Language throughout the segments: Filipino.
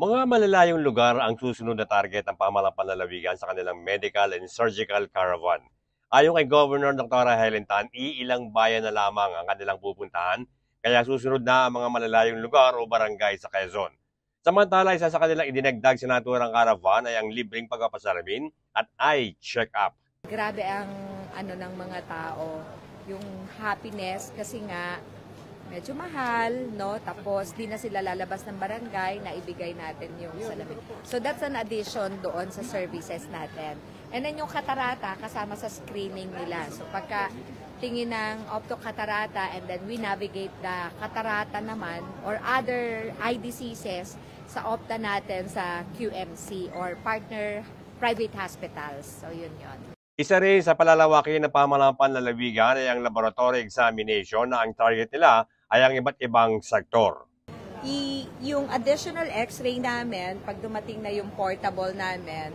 Mga malalayong lugar ang susunod na target ng pamahalang panlalawigan sa kanilang medical and surgical caravan. Ayon kay Governor Dr. Helen Tan, iilang bayan na lamang ang kanilang pupuntahan, kaya susunod na ang mga malalayong lugar o barangay sa Quezon. Samantala, isa sa kanilang idinagdag sa naturang caravan ay ang libreng pagpapasalamin at eye check-up. Grabe ang ano ng mga tao, yung happiness kasi nga medyo mahal, no? Tapos di na sila lalabas ng barangay na ibigay natin yung salamin. So that's an addition doon sa services natin. And then yung katarata kasama sa screening nila. So pagka tingin ng optocatarata and then we navigate the katarata naman or other eye diseases sa opta natin sa QMC or partner private hospitals. So yun yun. Isa rin sa palalawaki ng pamahalang panlalawigan ay ang laboratory examination na ang target nila ay ang iba't ibang sektor. Yung additional x-ray namin, pag dumating na yung portable namin,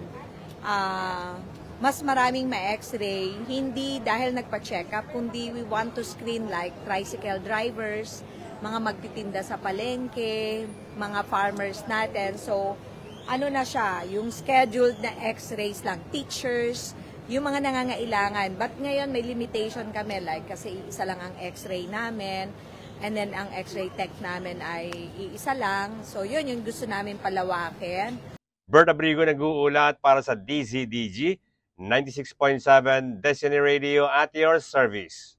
mas maraming ma-x-ray, hindi dahil nagpa-check up, kundi we want to screen like tricycle drivers, mga magtitinda sa palengke, mga farmers natin. So, ano na siya, yung scheduled na x-rays lang, teachers, yung mga nangangailangan. But ngayon may limitation kami, like kasi isa lang ang x-ray namin, and then ang x-ray tech namin ay iisa lang. So yun yung gusto namin palawakin. Bert Abrigo nag-uulat para sa DZDG 96.7 Destiny Radio at your service.